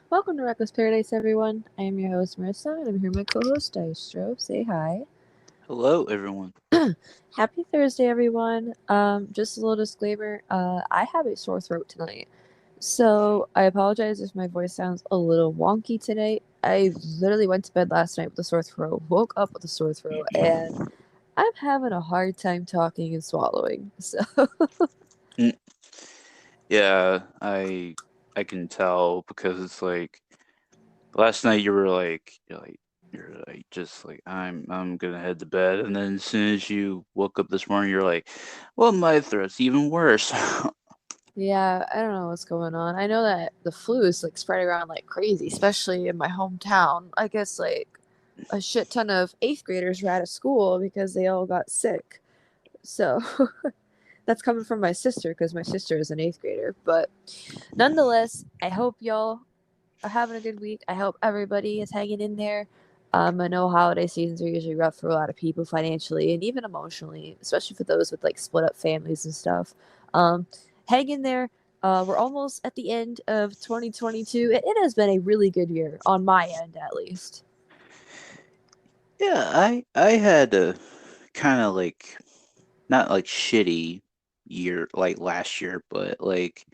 Welcome to Reckless Paradise, everyone. I am your host, Marissa, and I'm here with my co-host, Dystro. Say hi. Hello, everyone. Happy Thursday, everyone. Just a little disclaimer. I have a sore throat tonight, so I apologize if my voice sounds a little wonky tonight. I literally went to bed last night with a sore throat, woke up with a sore throat, and I'm having a hard time talking and swallowing. So Mm, Yeah, I can tell because it's like last night you're like just like I'm gonna head to bed, and then as soon as you woke up this morning, you're like, well, my throat's even worse. yeah, I don't know what's going on. I know that the flu is like spreading around like crazy, especially in my hometown. I guess like a shit ton of eighth graders were out of school because they all got sick. So that's coming from my sister because my sister is an eighth grader. But nonetheless, I hope y'all are having a good week. I hope everybody is hanging in there. I know holiday seasons are usually rough for a lot of people financially and even emotionally, especially for those with like split up families and stuff. Um, Hang in there. We're almost at the end of 2022. It has been a really good year on my end, at least. Yeah, I had a kind of like not like shitty year like last year, but like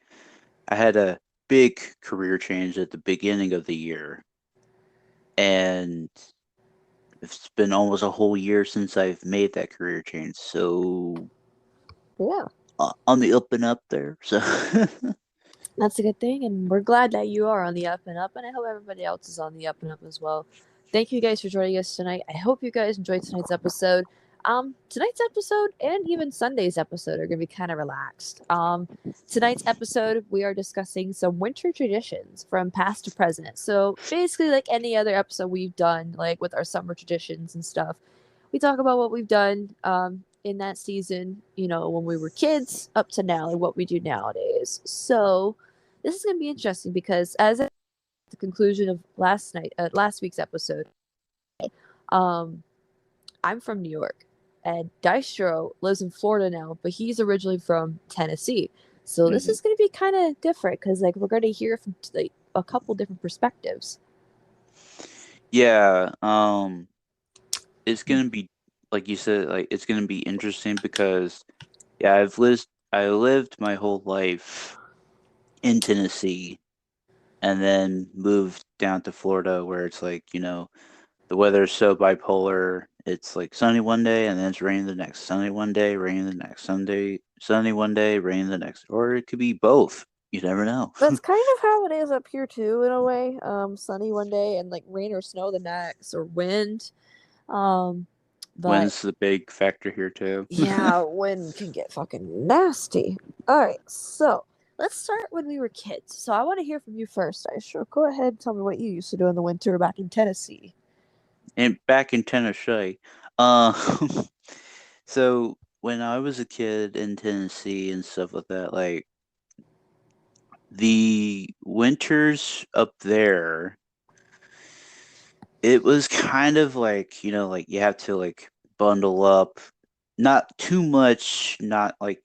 I had a big career change at the beginning of the year, and it's been almost a whole year since I've made that career change, so Yeah, on the up and up there. So that's a good thing, and we're glad that you are on the up and up, and I hope everybody else is on the up and up as well. Thank you guys for joining us tonight. I hope you guys enjoyed tonight's episode. Tonight's episode and even Sunday's episode are gonna be kind of relaxed. Tonight's episode we are discussing some winter traditions from past to present. So basically, like any other episode we've done, like with our summer traditions and stuff, we talk about what we've done in that season, you know, when we were kids up to now, and what we do nowadays. So this is going to be interesting because as at the conclusion of last week's episode, um, I'm from New York, and Dystro lives in Florida now, but he's originally from Tennessee. So this Mhm. is going to be kind of different because like we're going to hear from like a couple different perspectives. Yeah, it's gonna be like you said, like it's gonna be interesting because yeah, I lived my whole life in Tennessee and then moved down to Florida where it's like, the weather's so bipolar. It's like sunny one day and then it's raining the next. Sunny one day, raining the next. Sunday, sunny one day, raining the next. Or it could be both. You never know. That's kind of how it is up here too, in a way. Sunny one day and like rain or snow the next, or wind. Um, but Wind's the big factor here too. yeah, wind can get fucking nasty. All right, so let's start when we were kids. So I want to hear from you first. I sure go ahead and tell me what you used to do in the winter back in Tennessee. And back in Tennessee, um, so when I was a kid in Tennessee and stuff like that, like the winters up there, it was kind of like, like you have to like bundle up, not too much, not like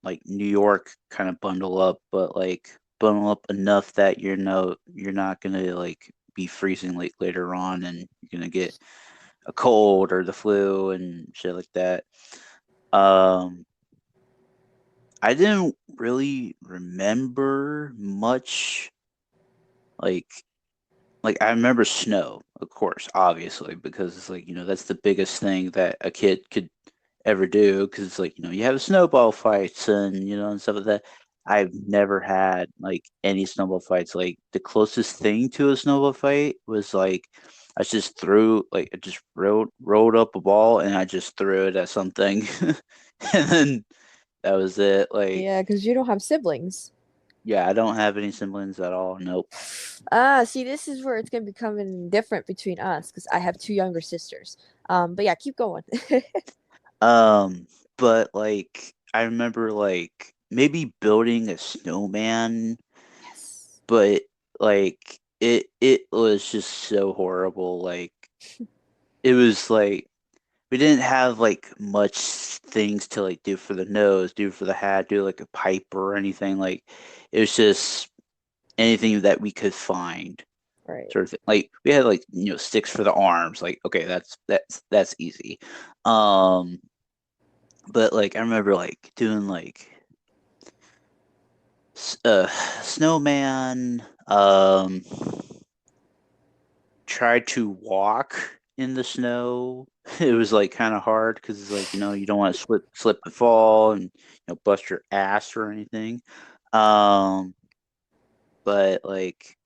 like New York kind of bundle up, but like bundle up enough that you're not gonna like be freezing like later on and you're gonna get a cold or the flu and shit like that. Um, I didn't really remember much like I remember snow, of course, obviously, because it's like, that's the biggest thing that a kid could ever do because it's like, you have snowball fights and and stuff like that. I've never had like any snowball fights. Like the closest thing to a snowball fight was like I just rolled up a ball and I just threw it at something and then that was it. Like, Yeah, because you don't have siblings. yeah, I don't have any siblings at all. Nope. See, this is where it's gonna be coming different between us because I have two younger sisters. But yeah, keep going. Um, but like I remember like maybe building a snowman, Yes. but like it was just so horrible. Like it was like we didn't have like much things to like do for the nose, do for the hat, do like a pipe or anything. Like it was just anything that we could find, Right. sort of thing. Like we had like sticks for the arms. Like okay, that's easy. Um, but like I remember like doing like snowman. Tried to walk in the snow. It was like kind of hard because it's like you don't want to slip and fall and bust your ass or anything. Um, but like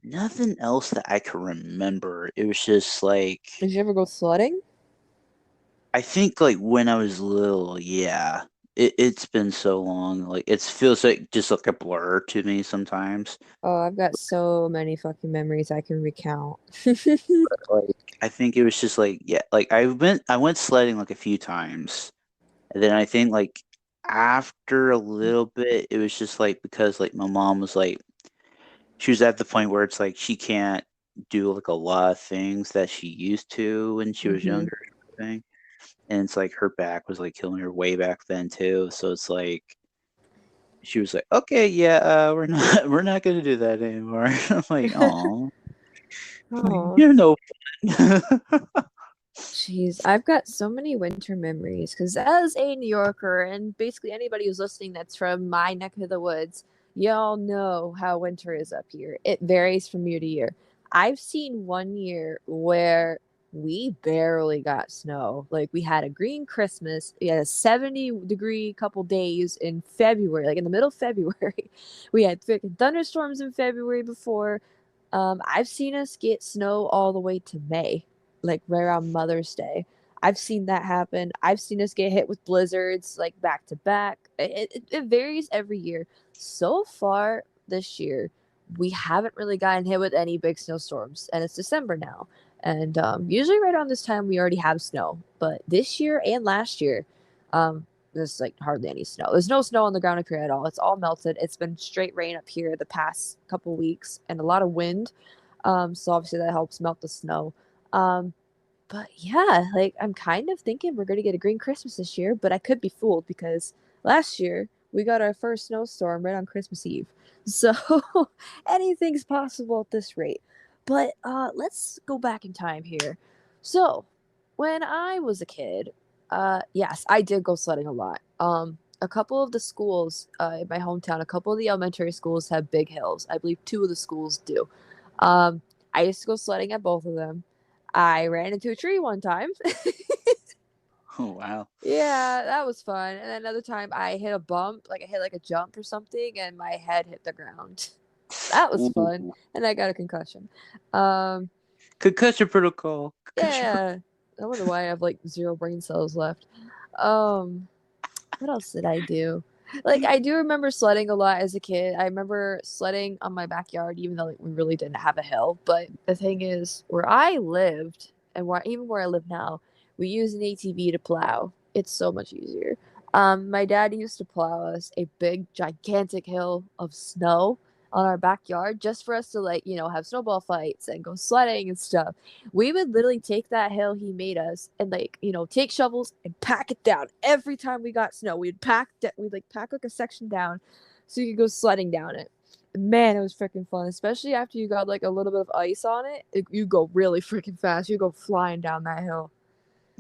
nothing else that I can remember. It was just like Did you ever go sledding? I think like when I was little, yeah. It's been so long. Like it feels like just like a blur to me sometimes. Oh, I've got so many fucking memories I can recount. Like I think it was just like yeah, like I went sledding like a few times. And then I think like after a little bit, it was just like because like my mom was like she was at the point where it's like she can't do like a lot of things that she used to when she was Hmm. younger, sort of thing. And it's like her back was like killing her way back then too. So it's like she was like, okay, yeah, we're not we're not gonna do that anymore. I'm like, oh, Oh, you're no fun. jeez, I've got so many winter memories because as a New Yorker and basically anybody who's listening that's from my neck of the woods, y'all know how winter is up here. It varies from year to year. I've seen one year where we barely got snow. Like we had a green Christmas, we had a 70-degree couple days in February, like in the middle of February. We had freaking thunderstorms in February before. I've seen us get snow all the way to May, like right around Mother's Day. I've seen that happen. I've seen us get hit with blizzards like back to back. It varies every year. So far this year, we haven't really gotten hit with any big snowstorms, and it's December now. And usually, right around this time, we already have snow. But this year and last year, there's like hardly any snow. There's no snow on the ground up here at all. It's all melted. It's been straight rain up here the past couple weeks and a lot of wind. So obviously that helps melt the snow. Um, but yeah, like I'm kind of thinking we're gonna get a green Christmas this year, but I could be fooled because last year we got our first snowstorm right on Christmas Eve. So anything's possible at this rate. But let's go back in time here. So when I was a kid, yes, I did go sledding a lot. A couple of the schools in my hometown, a couple of the elementary schools have big hills. I believe two of the schools do. Um, I used to go sledding at both of them. I ran into a tree one time. Oh wow. Yeah, that was fun. And then another time I hit a bump, like I hit like a jump or something, and my head hit the ground. That was fun, Ooh. and I got a concussion. Um, Concussion protocol. Concussion. yeah, I wonder why I have like zero brain cells left. Um, what else did I do? Like I do remember sledding a lot as a kid. I remember sledding on my backyard, even though like, we really didn't have a hill. But the thing is, where I lived and even where I live now, we use an ATV to plow. It's so much easier. My dad used to plow us a big, gigantic hill of snow on our backyard just for us to like, have snowball fights and go sledding and stuff. We would literally take that hill he made us and like, take shovels and pack it down. Every time we got snow, we'd like pack like a section down so you could go sledding down it. Man, it was freaking fun, especially after you got like a little bit of ice on it. You go really freaking fast. You go flying down that hill.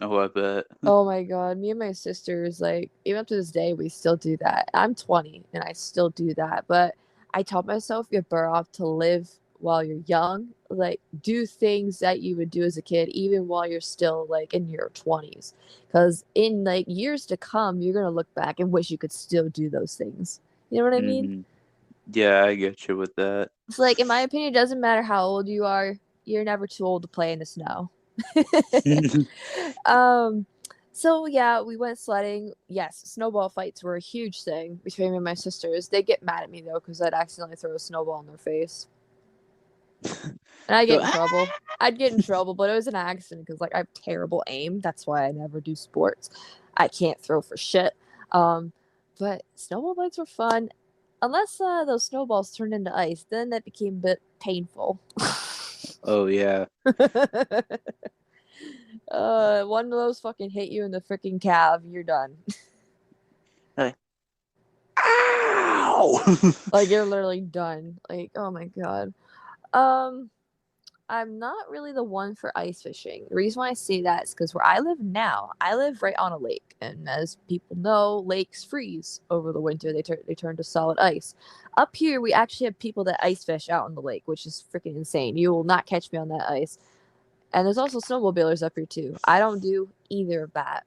Oh, I bet. Oh my god, me and my sisters, like, even up to this day, we still do that. I'm 20 and I still do that. But I taught myself you're better off to live while you're young. Like, do things that you would do as a kid, even while you're still, like, in your 20s. Because in, like, years to come, you're going to look back and wish you could still do those things. You know what I mean? Hmm. Yeah, I get you with that. It's like, in my opinion, it doesn't matter how old you are, you're never too old to play in the snow. um, so yeah, we went sledding. Yes, snowball fights were a huge thing between me and my sisters. They get mad at me though because I'd accidentally throw a snowball in their face, and I get So, in trouble. I'd get in trouble, but it was an accident because like I have terrible aim. That's why I never do sports. I can't throw for shit. Um, but snowball fights were fun, unless those snowballs turned into ice. Then that became a bit painful. oh yeah. One of those fucking hit you in the freaking calf, you're done. Like, ow! no. Like you're literally done. Like, oh my god. Um, I'm not really the one for ice fishing. The reason why I say that is because where I live now, I live right on a lake, and as people know, lakes freeze over the winter. They turn to solid ice. Up here, we actually have people that ice fish out on the lake, which is freaking insane. You will not catch me on that ice. And there's also snowmobilers up here too. I don't do either of that.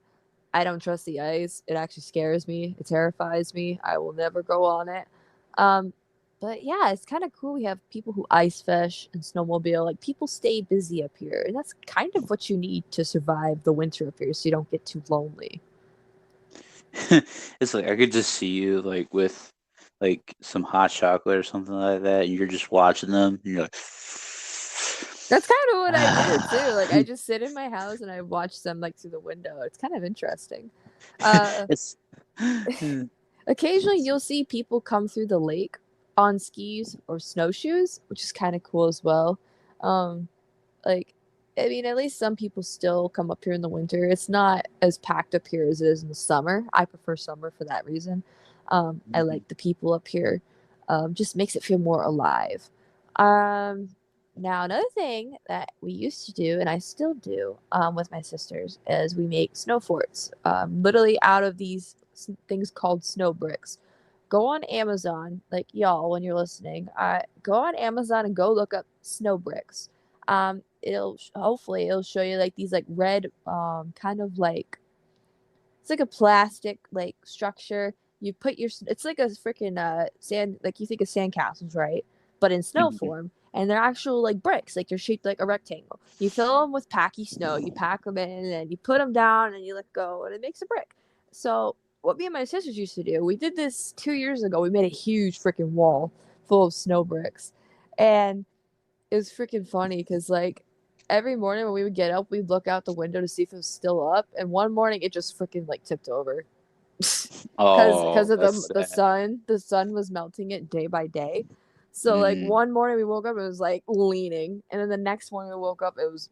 I don't trust the ice. It actually scares me. It terrifies me. I will never go on it. Um, but yeah, it's kind of cool. We have people who ice fish and snowmobile. Like people stay busy up here, and that's kind of what you need to survive the winter up here, so you don't get too lonely. It's like I could just see you like with like some hot chocolate or something like that, and you're just watching them, and you're like, That's kind of what I do too. Like I ah. just sit in my house and I watch them like through the window. It's kind of interesting. Uh, It's Occasionally, you'll see people come through the lake on skis or snowshoes, which is kind of cool as well. Um, like, I mean, at least some people still come up here in the winter. It's not as packed up here as it is in the summer. I prefer summer for that reason. I Mhm. like the people up here. Just makes it feel more alive. Um, Now, another thing that we used to do, and I still do with my sisters, is we make snow forts, literally out of these things called snow bricks. Go on Amazon, like y'all, when you're listening, go on Amazon and go look up snow bricks. It'll hopefully it'll show you like these like red, kind of like it's like a plastic like structure. You put your it's like a freaking sand, like you think of sand castles, right? But in snow Mhm. form, and they're actual like bricks, like they're shaped like a rectangle. You fill them with packy snow, you pack them in, and you put them down, and you let go, and it makes a brick. So what me and my sisters used to do, we did this 2 years ago. We made a huge freaking wall full of snow bricks, and it was freaking funny because like every morning when we would get up, we'd look out the window to see if it was still up, and one morning it just freaking like tipped over because Oh, of that's the sad. sun. The sun was melting it day by day. So like Mm. one morning we woke up, it was like leaning, and then the next morning we woke up, it was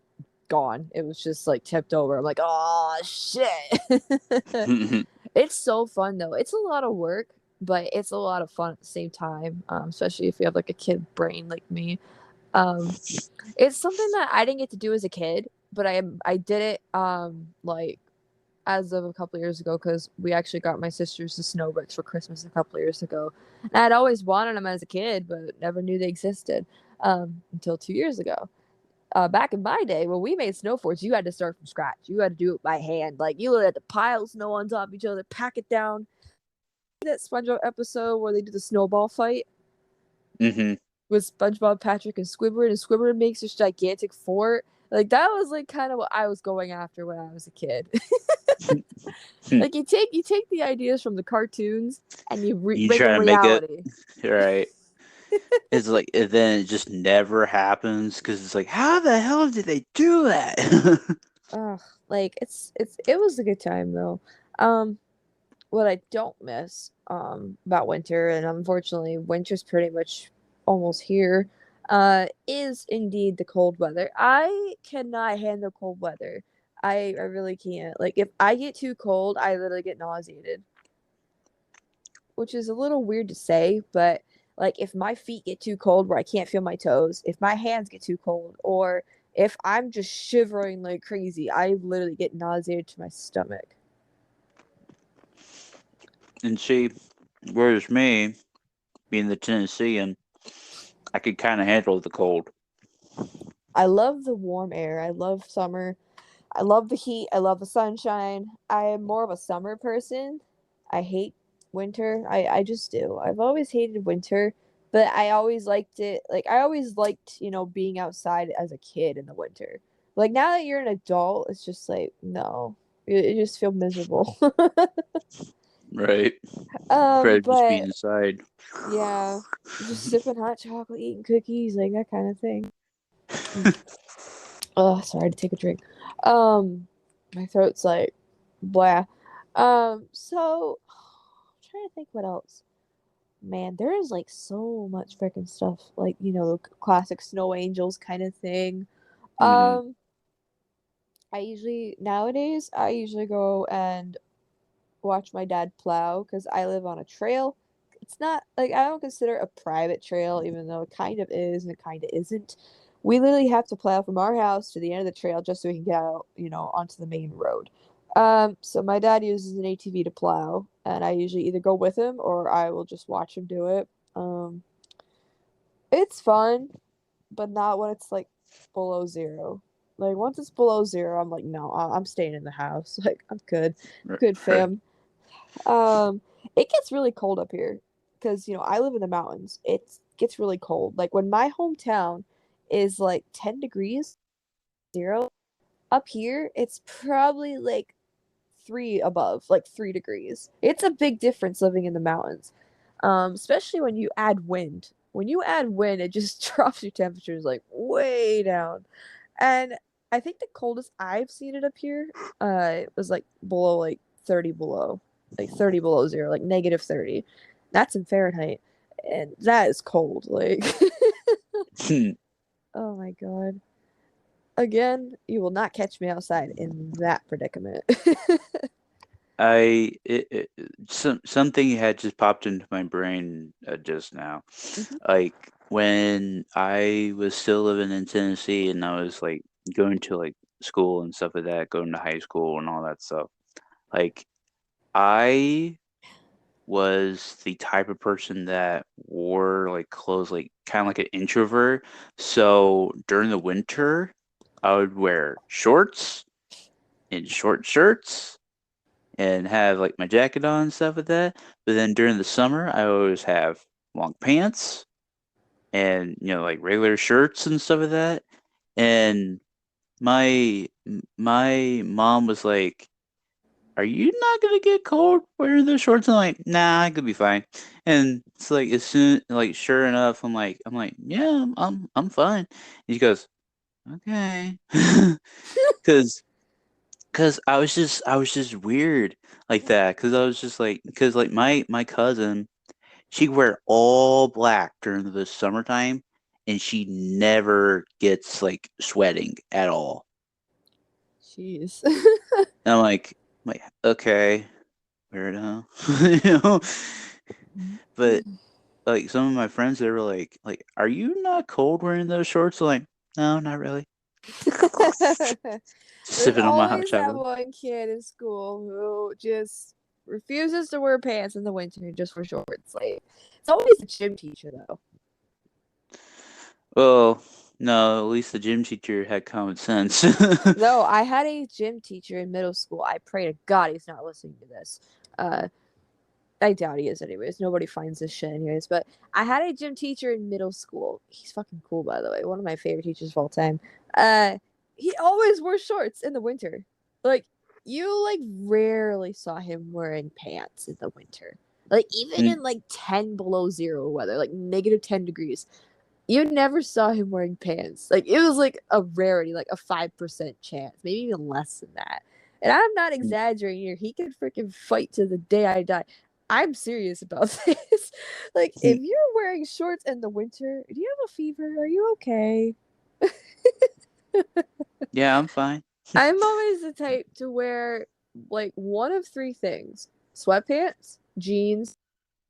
gone. It was just like tipped over. I'm like, oh shit. It's so fun though. It's a lot of work, but it's a lot of fun at the same time. Especially if you have like a kid brain like me. Um, it's something that I didn't get to do as a kid, but I did it like as of a couple years ago because we actually got my sisters the snow bricks for Christmas a couple years ago. And I'd always wanted them as a kid, but never knew they existed until 2 years ago. Back in my day, when we made snow forts, you had to start from scratch. You had to do it by hand. Like you had to pile snow on top of each other, pack it down. That SpongeBob episode where they do the snowball fight Hmm. with SpongeBob, Patrick, and Squidward makes this gigantic fort. Like that was like kind of what I was going after when I was a kid. Like you take the ideas from the cartoons and you You bring try in to make it reality. right. It's like, and then it just never happens because it's like, how the hell did they do that? Ugh, like it was a good time though. Um, what I don't miss about winter, and unfortunately winter's pretty much almost here, is indeed the cold weather. I cannot handle cold weather. I really can't. Like if I get too cold, I literally get nauseated, which is a little weird to say, but like if my feet get too cold where I can't feel my toes, if my hands get too cold, or if I'm just shivering like crazy, I literally get nauseated to my stomach. And see, whereas me, being the Tennessean, I could kind of handle the cold. I love the warm air. I love summer. I love the heat. I love the sunshine. I am more of a summer person. I hate winter. I just do. I've always hated winter, but I always liked it. Like I always liked, being outside as a kid in the winter. Like now that you're an adult, it's just like no. You just feel miserable. Right. Rather just be But inside. yeah, just sipping hot chocolate, eating cookies, like that kind of thing. Oh, sorry to take a drink. Um, my throat's like blah. So I'm trying to think what else. Man, there is like so much freaking stuff, like classic snow angels kind of thing. Hmm. Um, I usually go and watch my dad plow because I live on a trail. It's not like I don't consider it a private trail, even though it kind of is and it kind of isn't. We literally have to plow from our house to the end of the trail just so we can get out, onto the main road. So my dad uses an ATV to plow, and I usually either go with him or I will just watch him do it. It's fun, but not when it's like below zero. Like once it's below zero, I'm like, no, I'm staying in the house. Like I'm good, good Right. fam. Um, it gets really cold up here because I live in the mountains. It gets really cold. Like when my hometown is like 10 degrees zero, up here it's probably like three above, like 3 degrees. It's a big difference living in the mountains. Especially when you add wind. When you add wind, it just drops your temperatures like way down. And I think the coldest I've seen it up here, was like below like 30 below, like 30 below zero, like -30. That's in Fahrenheit, and that is cold. Like, oh my god. Again, you will not catch me outside in that predicament. Something had just popped into my brain just now. Mhm. Like when I was still living in Tennessee and I was like going to like school and stuff like that, going to high school and all that stuff. Like I was the type of person that wore like clothes like kind of like an introvert. So during the winter, I would wear shorts and short shirts and have like my jacket on and stuff like that. But then during the summer, I always have long pants and like regular shirts and stuff like that. And my mom was like, "Are you not gonna get cold wearing those shorts?" I'm like, "Nah, I could be fine." And it's like as soon like sure enough, I'm like, "Yeah, I'm fine." And she goes, "Okay," because Cause I was just weird like that. Cause I was just like, cause like my cousin, she wear all black during the summertime, and she never gets like sweating at all. Jeez. And I'm like, okay, weirdo, you know. But like some of my friends, they were like, are you not cold wearing those shorts? I'm like, no, not really. There's Sipping on my hot always that chocolate. one kid in school who just refuses to wear pants in the winter just for shorts. Like it's always the gym teacher though. Well, no, at least the gym teacher had common sense. No, I had a gym teacher in middle school. I pray to God he's not listening to this. Uh, I doubt he is, anyways. Nobody finds this shit, anyways. But I had a gym teacher in middle school. He's fucking cool, by the way. One of my favorite teachers of all time. Uh, he always wore shorts in the winter. Like you, like rarely saw him wearing pants in the winter. Like even Mm, in like 10 below 0 weather, like -10 degrees, you never saw him wearing pants. Like it was like a rarity, like a 5% chance, maybe even less than that. And I'm not mm, exaggerating here. He could freaking fight to the day I die. I'm serious about this. Like mm. if you're wearing shorts in the winter, do you have a fever? Are you okay? Yeah, I'm fine. I'm always the type to wear like one of three things: sweatpants, jeans,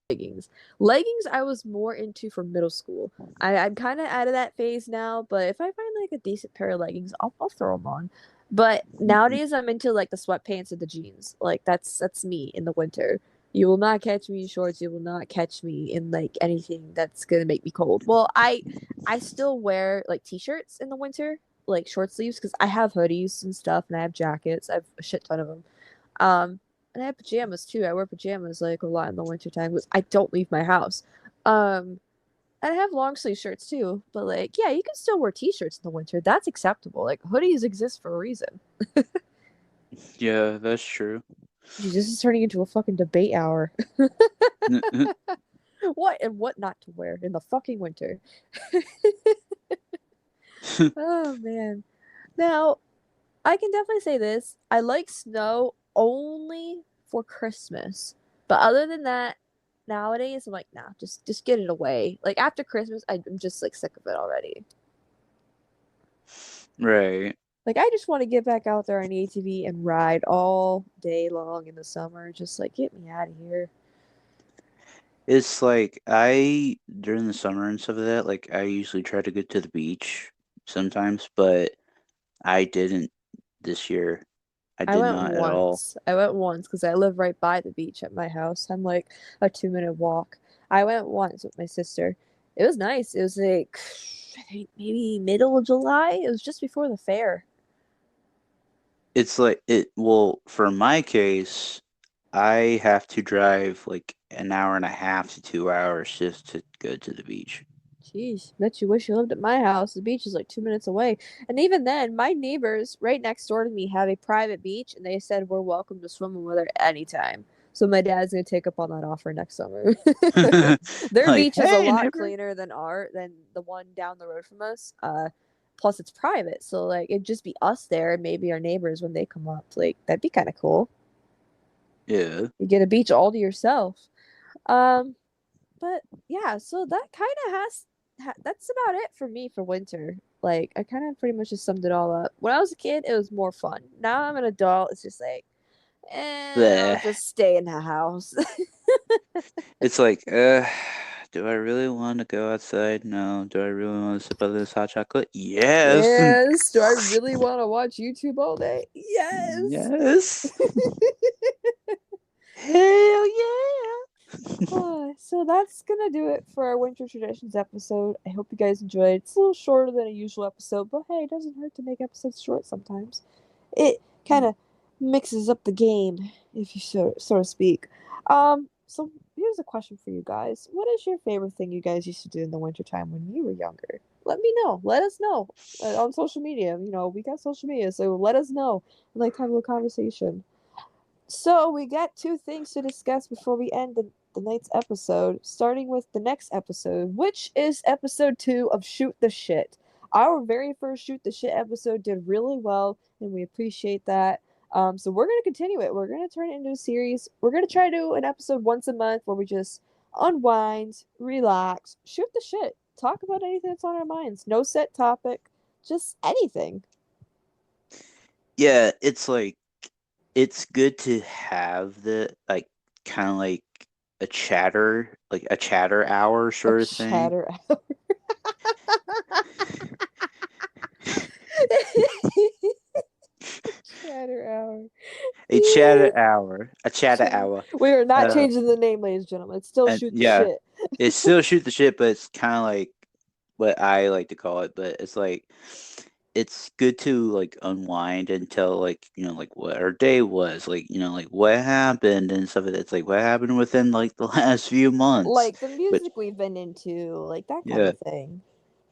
leggings. Leggings I was more into for middle school. I'm kind of out of that phase now, but if I find like a decent pair of leggings, I'll throw them on. But nowadays I'm into like the sweatpants and the jeans. Like that's me in the winter. You will not catch me in shorts. You will not catch me in like anything that's gonna make me cold. Well, I still wear like t-shirts in the winter, like short sleeves, because I have hoodies and stuff, and I have jackets. I have a shit ton of them. Um, and I have pajamas too. I wear pajamas like a lot in the wintertime because I don't leave my house. Um, and I have long sleeve shirts too. But like, yeah, you can still wear t-shirts in the winter. That's acceptable. Like hoodies exist for a reason. Yeah, that's true. Jeez, this is turning into a fucking debate hour. N- What and what not to wear in the fucking winter. Oh man. Now, I can definitely say this. I like snow only for Christmas. But other than that, nowadays I'm like, nah, just get it away. Like after Christmas, I'm just like sick of it already. Right. Like I just want to get back out there on the ATV and ride all day long in the summer. Just like get me out of here. It's like I during the summer and stuff like that, like I usually try to go to the beach sometimes, but I didn't this year. I I did went not at all. once. I went once because I live right by the beach at my house. I'm like a 2 minute walk. I went once with my sister. It was nice. It was like I think maybe middle of July. It was just before the fair. It's like it, well, for my case, I have to drive like an hour and a half to 2 hours just to go to the beach. Jeez, bet you wish you lived at my house. The beach is like 2 minutes away. And even then, my neighbors right next door to me have a private beach, and they said we're welcome to swim in there anytime. So my dad's gonna take up on that offer next summer. Their Like, beach is a hey, lot neighbor. cleaner than the one down the road from us. Plus it's private, so like it'd just be us there and maybe our neighbors when they come up. Like that'd be kind of cool. Yeah. You get a beach all to yourself. Um, but yeah, so that kind of that's about it for me for winter. Like I kind of pretty much just summed it all up. When I was a kid, it was more fun. Now I'm an adult. It's just like, I'll Bleh. just stay in the house. It's like, do I really want to go outside? No. Do I really want to sip out of this hot chocolate? Yes. Yes. Do I really want to watch YouTube all day? Yes. Yes. Hell yeah. So that's gonna do it for our winter traditions episode. I hope you guys enjoyed. It's a little shorter than a usual episode, but hey, it doesn't hurt to make episodes short sometimes. It kind of mixes up the game, if you so to speak. So here's a question for you guys: what is your favorite thing you guys used to do in the wintertime when you were younger? Let me know. Let us know on social media. You know, we got social media, so let us know. I'd like to have a little conversation. So we got two things to discuss before we end the night's episode, starting with the next episode, which is episode 2 of Shoot the Shit. Our very first Shoot the Shit episode did really well, and we appreciate that. So we're gonna continue it. We're gonna turn it into a series. We're gonna try to do an episode once a month where we just unwind, relax, shoot the shit, talk about anything that's on our minds. No set topic, just anything. Yeah, it's like it's good to have the like kind of like a chatter hour A sort of thing. chatter. Chatter hour. A chatter hour, a chatter Chatter. hour. We are not Uh, changing the name, ladies and gentlemen. It's still and shoot the yeah, shit. it's still shoot the shit, but it's kind of like what I like to call it. But it's like it's good to like unwind and tell like like what our day was, like like what happened and stuff. It's like what happened within like the last few months, Like the but music we've been into, like that kind yeah, of thing.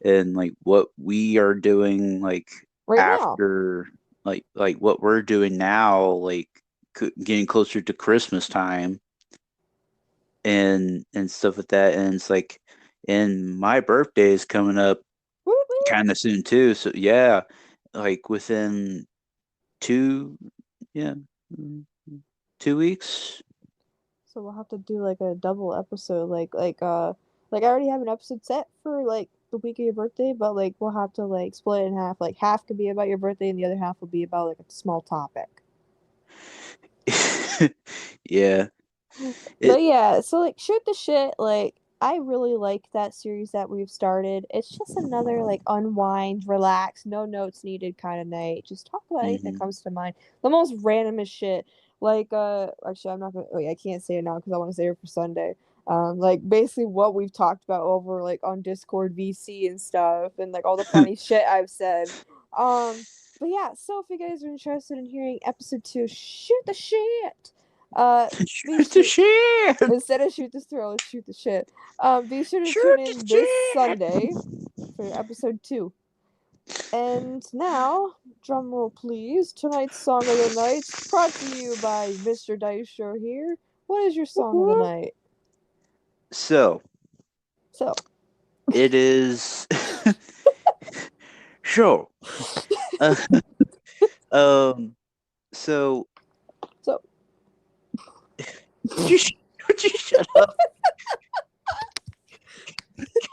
and like what we are doing like Right now. after like what we're doing now, like getting closer to Christmas time and stuff like that. And it's like, and my birthday is coming up Woot woot. kind of soon too. So yeah, like within two, yeah, mm, 2 weeks. So we'll have to do like a double episode, like I already have an episode set for like the week of your birthday, but like we'll have to like split it in half. Like half could be about your birthday, and the other half will be about like a small topic. Yeah, it. But yeah, so like shoot the shit, like I really like that series that we've started. It's just another like unwind, relax, no notes needed kind of night. Just talk about anything that Mhm. comes to mind. The most randomest shit. Like actually I'm not gonna wait, I can't say it now because I want to save it for Sunday. Like basically what we've talked about over like on Discord VC and stuff and like all the funny shit I've said. But yeah, so if you guys are interested in hearing episode 2, shoot the shit. Uh be Shoot the sure shit! instead of shoot this throw, let's shoot the shit. Be sure to tune Shoot the in this shit! Sunday for episode 2. And now, drum roll please. Tonight's song of the night, brought to you by Mr. Dystro here. What is your song of the Woo-hoo. night? So So, it is. Sure. Uh, um. So so would you would you shut up?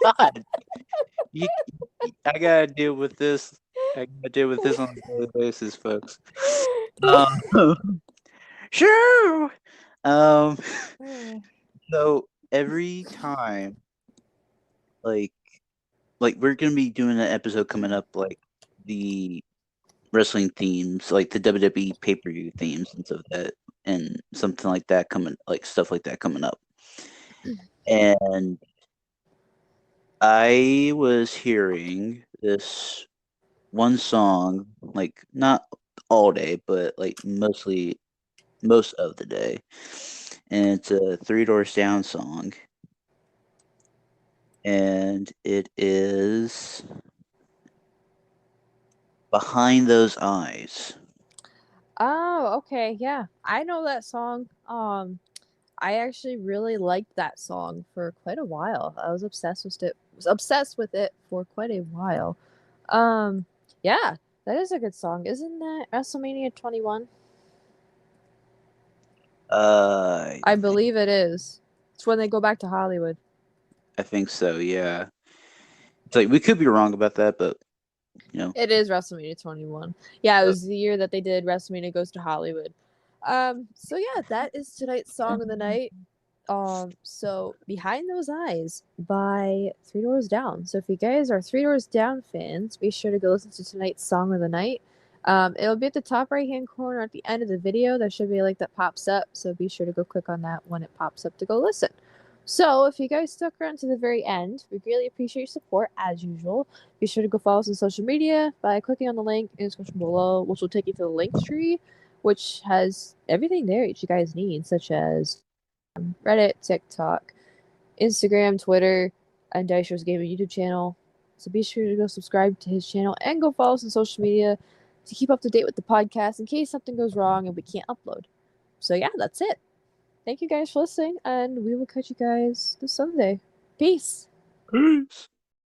God, you, I gotta deal with this. I gotta deal with this on a daily basis, folks. Um, sure. Um, so every time, like we're gonna be doing an episode coming up, like the wrestling themes, like the WWE pay-per-view themes and stuff that and something like that coming, like stuff like that coming up. And I was hearing this one song, like not all day, but like most of the day. And it's a Three Doors Down song. And it is Behind Those Eyes. Oh, okay, yeah. I know that song. I actually really liked that song for quite a while. I was obsessed with it for quite a while. Um, yeah, that is a good song. Isn't that WrestleMania 21? I Think believe it is. It's when they go back to Hollywood. I think so, yeah. It's like we could be wrong about that, but you know. It is WrestleMania 21. Yeah, it uh, was the year that they did WrestleMania Goes to Hollywood. So yeah, that is tonight's song of the night. So Behind Those Eyes by Three Doors Down. So if you guys are Three Doors Down fans, be sure to go listen to tonight's song of the night. It'll be at the top right hand corner at the end of the video. There should be a link that pops up, so be sure to go click on that when it pops up to go listen. So if you guys stuck around to the very end, we really appreciate your support as usual. Be sure to go follow us on social media by clicking on the link in the description below, which will take you to the link tree, which has everything there that you guys need, such as Reddit, TikTok, Instagram, Twitter, and Dystro's Gaming YouTube channel. So be sure to go subscribe to his channel and go follow us on social media to keep up to date with the podcast in case something goes wrong and we can't upload. So yeah, that's it. Thank you guys for listening, and we will catch you guys this Sunday. Peace. Peace.